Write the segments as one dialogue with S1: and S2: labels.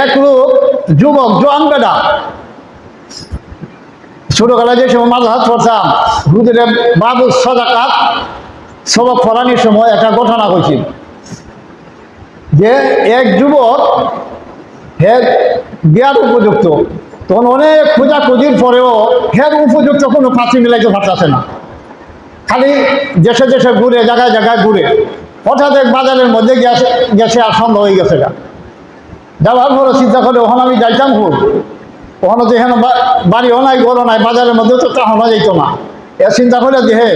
S1: এক লোক যুবক জোয়ান বেটা, ছোটবেলায় যে সময় মাঝ হাত পড়তাম হুজুরে বাবু সজাকাত সবক ফলানির সময় একটা ঘটনা হয়েছিল যে এক যুবক হের বিয়ার উপযুক্ত, তখন অনেক খোঁজাখুঁজির পরেও হের উপযুক্ত কোনো পাত্রী মিলাইতে পারতেছে না, খালি দেশে দেশে ঘুরে জায়গায় জায়গায় ঘুরে হঠাৎ এক বাজারের মধ্যে গেছে আর সন্দেহ হয়ে গেছে। যাওয়ার পরে চিন্তা করে ওখানে আমি যাইতাম খুব, ওখানে তো এখানে বাড়িও নাই ঘরও নাই, বাজারের মধ্যে তো তাহলে যাইত না। এর চিন্তা করে দেখে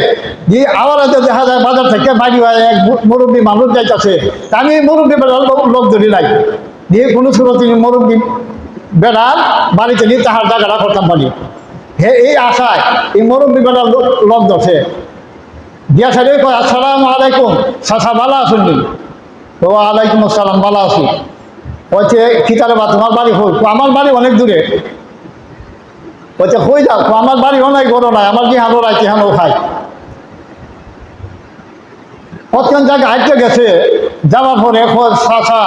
S1: যে আবার হয়তো দেখা যায় বাজার থেকে বাড়ি হয় এক মুরব্বী মানুষ যাইতেছে, আমি মুরব্বী বেড়ার লোক ধরি নাই দিয়ে কোনো ছোট তিনি মুরব্বী বেড়ার বাড়িতে নিয়ে তাহার জায়গাটা করতাম পারি। হে এই আশায় এই মুরব্বী বেড়ার লোক ধরছে দিয়া সারি কয় আসসালামু আলাইকুম, চাচা ভালো আছেন? তো আলাইকুম আসসালাম, ভালো আছি। বলছে খিতারে বা তোমার বাড়ি হই? আমার বাড়ি অনেক দূরে। বলছে হই যাও, আমার বাড়ি নাই গরো নাই, আমার কি হানো রাইতে হানো খাই। কতক্ষণ জায়গায় হাঁটতে গেছে, যাওয়ার পরে চাচা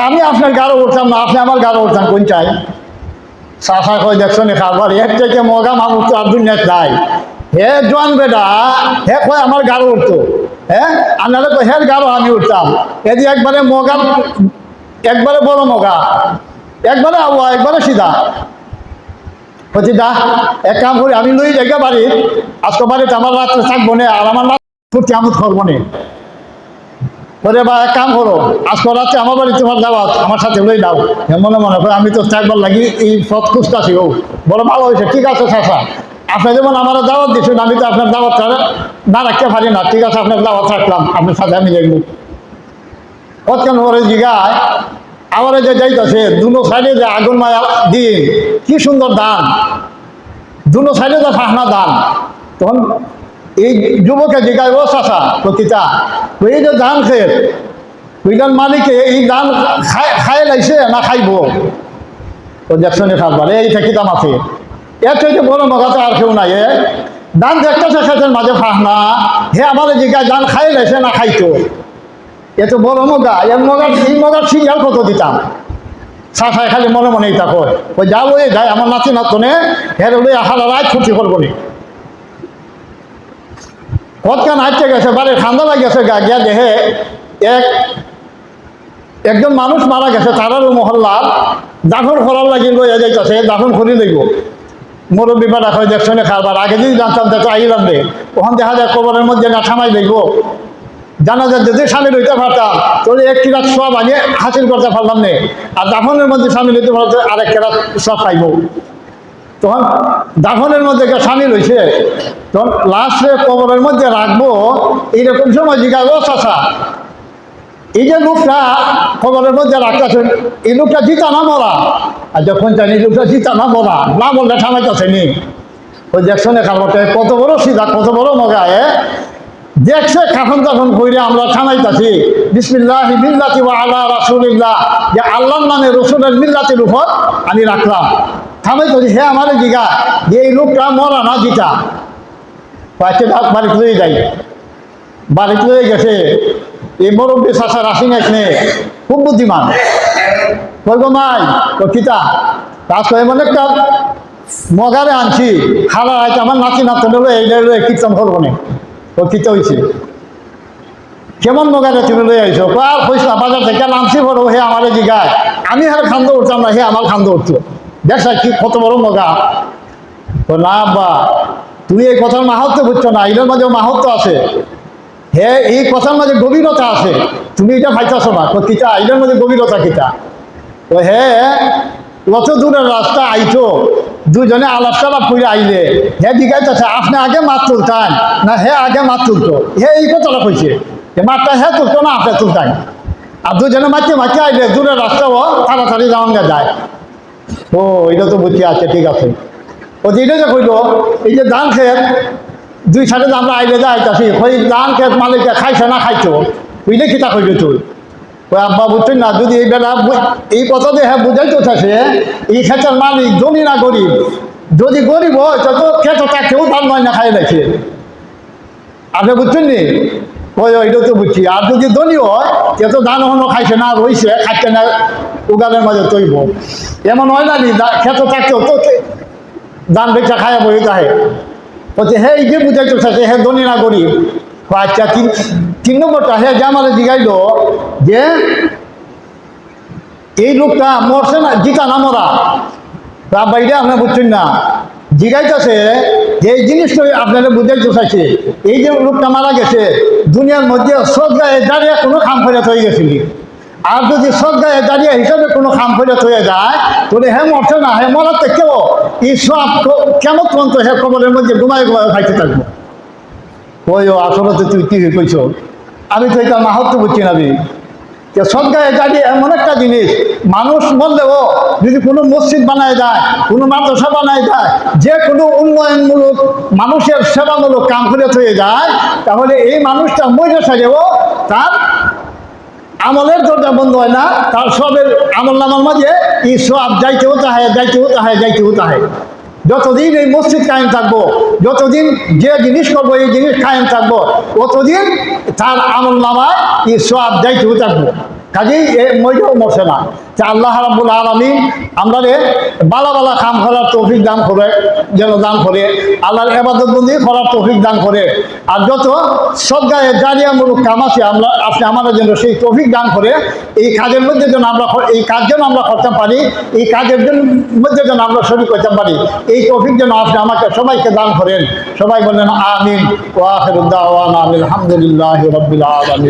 S1: আমি আপনার গাড়ো উঠতাম না, আপনি আমার গাড়ো উঠতাম কোন চাই? চাচা কই দেখছো নি খাবার এক থেকে মগা মানুষ তো আর দুনিয়ায় নাই। হে জোয়ান বেটা, হে কয় আমার গাড়ো উঠতো, হ্যাঁ আপনারা তো হের গাড়ো আমি উঠতাম। এদি একবারে মগা, একবারে বড় মগা, একবারে আবহাওয়া, একবারে সিধা। বলছি দা এক কাম করি, আমি লই জায়গা বাড়ি, আজকে বাড়িতে আমার রাত্রে থাকবো না, আর আমার ফুর্তি আমি করবো না। বলে বা এক কাম করো, আজকে রাত্রে আমার বাড়ি তোমার দাওয়াত, আমার সাথে লই দাও। মনে মনে করে আমি তো থাকবার লাগি এই পথ খুঁজতেছি। ও বলো ভালো হয়েছে, ঠিক আছে চাচা, আপনি যেমন আমার দাওয়াত দিচ্ছেন, আমি তো আপনার দাওয়াত না রাখতে পারি না, ঠিক আছে আপনার দাওয়াত রাখলাম, আপনার সাথে আমি দেখব। কতক্ষণ পরে জিগায় আমার যে যাইতেছে দুনো সাইডে যে আগুন মায়া দিন, কি সুন্দর দান, দুনো সাইডে যে ফাহনা দান। তখন এই যুবকে জিগায় ও চাচা প্রতিটা এই যে ধান খেয়ে ওইটার মালিকে এই ধান খায় লাইছে না খাইব? ও দেখছনে খাবার এই থেকে দাম আছে, এর থেকে বড় মগাতে আর কেউ নাই। ধান দেখতেছে খেতের মাঝে ফাহনা, হে আমার জিগায় ধান খাই লাইছে না খাইতো? এত বড় মগা, এর মগার এই মগার সিরিয়াল কত দিতাম? চাষায় খালি মনে মনেই তা কয়, ওই যাবো এই যাই আমার নাতি নাতনে হের ওই আহার রায় ছুটি করবো নি। কতক্ষণ হাঁটতে গেছে, বাড়ির ঠান্ডা লাগেছে গা, গিয়া দেখে একজন মানুষ মারা গেছে, তারারও মহল্লার দাফন করার লাগি লইয়া যাইতেছে, দাফন করি লইব। মুরব্বী বেড়া হয় দেখছনে খাবার, আগে যদি জানতাম তো আইলাম রে, ওখান দেখা যায় কবরের মধ্যে না থামাই লইব। জানা যায় যদি সামিল হইতে পারতাম তাহলে এক কিরাত সব আগে হাসিল করতে পারলাম না, আর দাফনের মধ্যে সামিল হইতে পারতে আরেক কিরাত সব পাইব। তখন দাফনের মধ্যে সামিল হয়েছে, তখন লাস্টে কবরের মধ্যে রাখবো, এইরকম সময় জিজ্ঞাসা ও চাচা এই যে লোকটা কবরের মধ্যে রাখতেছেন, এই লোকটা জিতা না মরা? আর যখন জানি লোকটা জিতা না মরা, না বললে থামাইতেছে নি। ওই দেখছনে খাবারটা কত বড় সিধা, কত বড় মগায় দেখছে কাফন তখন কইরে আমরা থামাইতাছি বিসমিল্লাহি মিল্লাতি ওয়া আলা রাসূলিল্লাহ, যে আল্লাহর নামে রসুলের মিল্লাতের উপর আমি রাখলাম। থামাইতাছি, হে আমার জিগা যে এই লোকটা মরা না জিতা? বাড়িতে লয়ে যাই, বাড়িতে লয়ে গেছে। এই মুরব্বী চাচা রাসিং এখানে খুব বুদ্ধিমান, কইব মাই তো কিতা কাজ করে মানে একটা মগারে আনছি খালা হয়তো আমার নাতি নাতি এই কীর্তন করবো না। ও কিতা হয়েছে কেমন মগারে তুমি লই আইছো? আর কইস না, বাজার থেকে নামছি বড়, হে আমার জিগায় আমি আর খান্দ উঠতাম না, হে আমার খান্দ উঠতো। দেখ কি কত বড় মগা। তো না বা তুমি এই কথার মাহাত্ম্য বুঝছো না, এটার মাঝে মাহাত্ম্য আছে। হে এই কথার মাঝে গভীরতা আছে, তুমি এটা পাইতেছো না। তো কিতা এটার মধ্যে গভীরতা কিতা? ও হে কত দূরের রাস্তা আইতো, দুজনে আলাপ টালাপ করে আইলে হে জিজ্ঞাসা আপনি আগে মাছ তুলতেন না? হে আগে মাছ তুলতো। হে এই কথাটা কইছে, মাছটা হে তুলতো না আপনি তুলতেন। আর দুজনে মাঝে মাঝে আইলে দূরের রাস্তাও তাড়াতাড়ি যাওয়া যায়। ও এটা তো বুঝতে আছে, ঠিক আছে। ও যেটা যে কইল এই যে ধান খেত দুই সাইডে আমরা আইলে যাইতাছি, ওই ধান খেত মালিককে খাইছে না খাইছো বুঝলে কিতা কইল তুই? ওই আব্বা বুঝছেন না, যদি এই বেলা এই কথা দিয়ে হ্যাঁ বুঝাইতে চাইছে এই ক্ষেতের মালিক ধনী না গরিব, যদি গরিব হয় তো ক্ষেত তা কেউ ধান নয় না খাই রাখে। আপনি বুঝছেন নি? ওই ওইটা তো বুঝছি। আর যদি ধনী হয় সে তো ধান হনো খাইছে না, রইছে খাইছে না, উগালের মাঝে তৈব। এমন হয় না নি খেতে থাকতেও তো ধান বেচা খায়া বই তাহে বলছে হে এই যে বুঝাইতে চাইছে হে ধনী না গরিব। আচ্ছা, তিন নম্বরটা হে যে আমার জিগাইল যে এই লোকটা মরছে না, জিতা না মরা, তা বাইরে আপনার বুঝছেন না, জিগাইতেছে যে এই জিনিসটা আপনারা বুঝাইতে চাইছে এই যে লোকটা মারা গেছে দুনিয়ার মধ্যে সজ্ঞায় দাঁড়িয়ে কোনো খাম ফেরত হয়ে গেছিল। আর যদি সজ্ঞায় দাঁড়িয়ে হিসাবে কোনো খাম ফেরত হয়ে যায় তাহলে হে মরছে না, হে মরাতে কেউ এই সব কেমন পর্যন্ত হে কবরের মধ্যে ঘুমায় ঘুমায় খাইতে থাকবো। ওই ও আসলে তো তুই কি কইছ, আমি তো এটা মাহাত্ম বুঝছি না। আমি সজ্ঞায় দাঁড়িয়ে এমন একটা জিনিস, মানুষ বললেও যদি কোনো মসজিদ বানায় দেয়, কোনো মাদ্রাসা বানায় দেয়, যে কোনো উন্নয়নমূলক মানুষের সেবামূলক কাম করে হয়ে যায়, তাহলে এই মানুষটা মরে সাজেও তার আমলের দরজা বন্ধ হয় না, তার সবের আমল নামার মাঝে এই সব যাইতেও তাহে যাইতেও তাহে যাইতেও তাহে। যতদিন এই মসজিদ কায়েম থাকবো, যতদিন যে জিনিস করবো এই জিনিস কায়েম থাকবো, ততদিন তার আমল নামায় এই সব যাইতেও থাকবো। কাজেই মইটাও মরছে না। তা আল্লাহ রাব্বুল আলামিন আমরা বালা বালা কাম করার তৌফিক দান করে, যেন দান করে, আল্লাহর ইবাদত বন্দি করার তৌফিক দান করে। আর যত সজ্ঞায় জারিয়ামূলক কাম আছে আমরা আপনি আমাদের জন্য সেই তৌফিক দান করে এই কাজের মধ্যে যেন আমরা এই কাজ যেন আমরা করতে পারি, এই কাজের মধ্যে যেন আমরা শরীক করতে পারি, এই তৌফিক যেন আপনি আমাকে সবাইকে দান করেন। সবাই বললেন আমিন। ওয়া আখিরু দাওয়ানা আলহামদুলিল্লাহি রাব্বিল আলামিন।